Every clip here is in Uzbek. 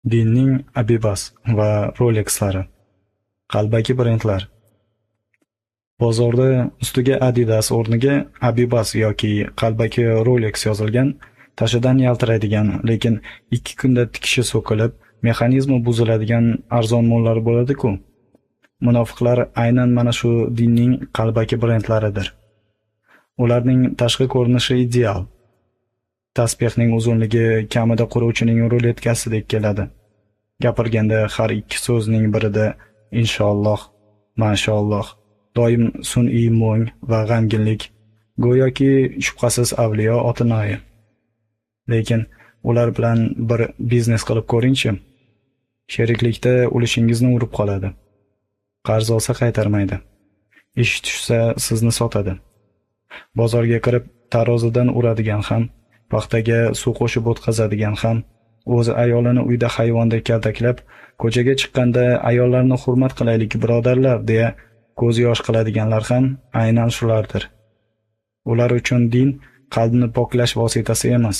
Dinning Abibas va Rolexlari, qalbaki brendlar. Bozorda ustiga Adidas o'rniga Abibas yoki qalbaki Rolex yozilgan, tashidan yaltiraydigan, lekin 2 kunda tikishi so'kilib, mexanizmi buziladigan arzon mollar bo'ladi-ku. Munofiqlar aynan mana shu dinning qalbaki brendlaridir. Ularning tashqi ko'rinishi ideal. Tasbehning uzunligi kamida quruvchining ruletkasidek keladi. Gapirganda har 2 so'zning birida inshaalloh, mashaalloh, doim sun'iy mo'ng va g'amginlik, go'yoki shubhasiz avliyo otinoyi. Lekin ular bilan bir biznes qilib ko'ringchi. Sheriklikda ulushingizni urib qoladi. Qarz olsa qaytarmaydi. Ish tushsa sizni sotadi. Bozorga kirib tarozidan uradigan ham, paxtaga suv qo'shib o'tkazadigan ham, o'zi ayolini uyda hayvondek kaltaklab, ko'chaga chiqqanda ayollarni hurmat qilaylik birodarlar deya ko'z yosh qiladiganlar ham aynan shulardir. Ular uchun din qalbni poklash vositasi emas,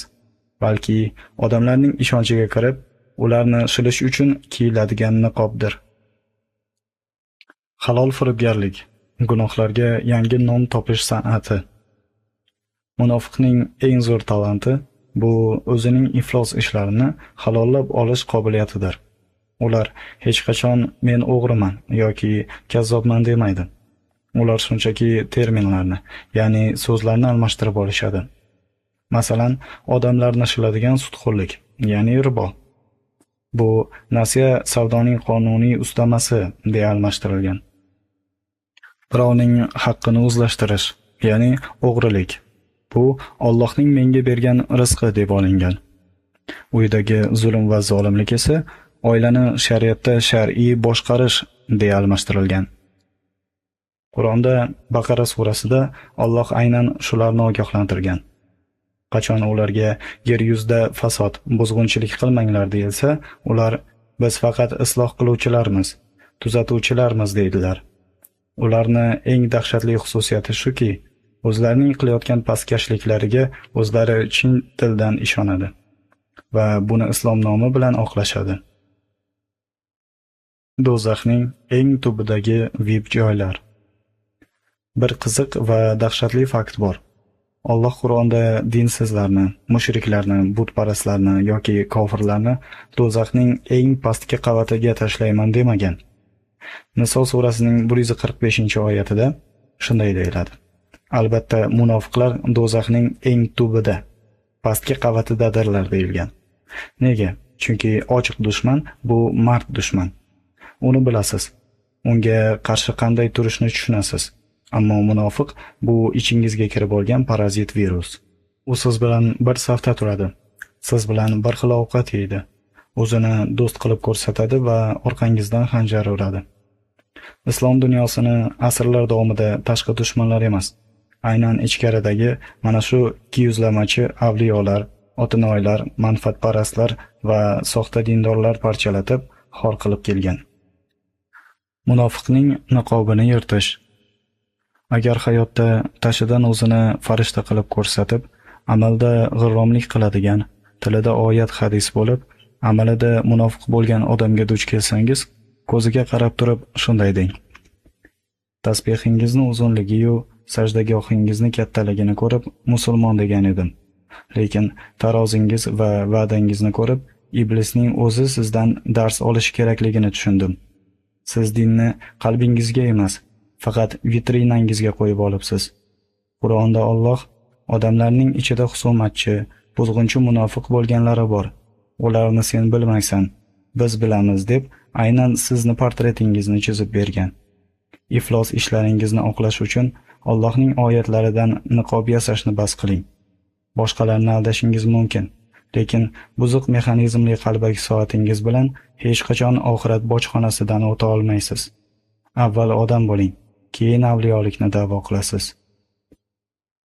balki odamlarning ishonchiga kirib, ularni shilish uchun kiyiladigan niqobdir. Halol firibgarlik, gunohlarga yangi nom topish san'ati. Munofiqning eng zo'r talanti bu o'zining iflos ishlarini halollab olish qobiliyatidir. Ular hech qachon men o'g'riman yoki kazzobman demaydi. Ular shunchaki terminlarni, ya'ni so'zlarni almashtirib olishadi. Masalan, odamlarni shiladigan sudxo'rlik, ya'ni ribo. Bu nasiya savdoning qonuniy ustamasi deya almashtirilgan. Birovning haqqini o'zlashtirish, ya'ni o'g'rilik. Bu Allohning menga bergan rizqi deb olingan. Uydagi zulm va zolimlik esa oilani shariatda shar'iy boshqarish deya almashtirilgan. Qur'onda Baqara surasida Alloh aynan shularni ogohlantirgan. Qachon ularga yer yuzida fasod, buzg'unchilik qilmanglar deyilsa, ular biz faqat isloh qiluvchilarmiz, tuzatuvchilarmiz deydilar. Ularni eng dahshatli xususiyati shuki, o'zlarining qilayotgan pastkashliklariga o'zlari chin dildan ishonadi va buni islom nomi bilan oqlashadi. Do'zaxning eng tubidagi VIP joylar. Bir qiziq va dahshatli fakt bor. Alloh Qur'onda dinsizlarni, mushriklarni, butparastlarni yoki kofirlarni do'zaxning eng pastki qavatiga tashlayman demagan. Niso surasining 145-oyatida shunday deyiladi. Albatta, munofiqlar do'zaxning eng tubida, pastki qavatidadirlar deyilgan. Nega? Chunki ochiq dushman bu mard dushman. Uni bilasiz. Unga qarshi qanday turishni tushunasiz. Ammo munofiq bu ichingizga kirib olgan parazit virus. U siz bilan bir safda turadi. Siz bilan bir xil ovqat yeydi. O'zini do'st qilib ko'rsatadi va orqangizdan xanjar uradi. Islom dunyosini asrlar davomida tashqi dushmanlar emas, aynan ichkaridagi mana shu ikiyuzlamachi avliyolar, otinoylar, manfaatparastlar va soxta dindorlar parchalatib, xor qilib kelgan. Munofiqning niqobini yirtish. Agar hayotda tashidan o'zini farishta qilib ko'rsatib, amalda g'irromlik qiladigan, tilida oyat hadis bo'lib, amalida munofiq bo'lgan odamga duch kelsangiz, ko'ziga qarab turib shunday deng. Tasbehingizni uzunligi-yu sajdagohingizni kattaligini ko'rib musulmon degan edim. Lekin tarozingiz va va'dangizni ko'rib, iblisning o'zi sizdan dars olish kerakligini tushundim. Siz dinni qalbingizga emas, faqat vitrinangizga qo'yib olibsiz. Qur'onda Alloh odamlarning ichida husumatchi, buzg'unchi munofiq bo'lganlari bor. Ularni sen bilmaysan, biz bilamiz deb aynan sizni portretingizni chizib bergan. Iflos ishlaringizni oqlash uchun Allohning oyatlaridan niqob yasashni bas qiling. Boshqalarni aldashingiz mumkin, lekin buzuq mexanizmli qalbaki soatingiz bilan hech qachon oxirat bojxonasidan o'ta olmaysiz. Avval odam bo'ling, keyin avliyolikni da'vo qilasiz.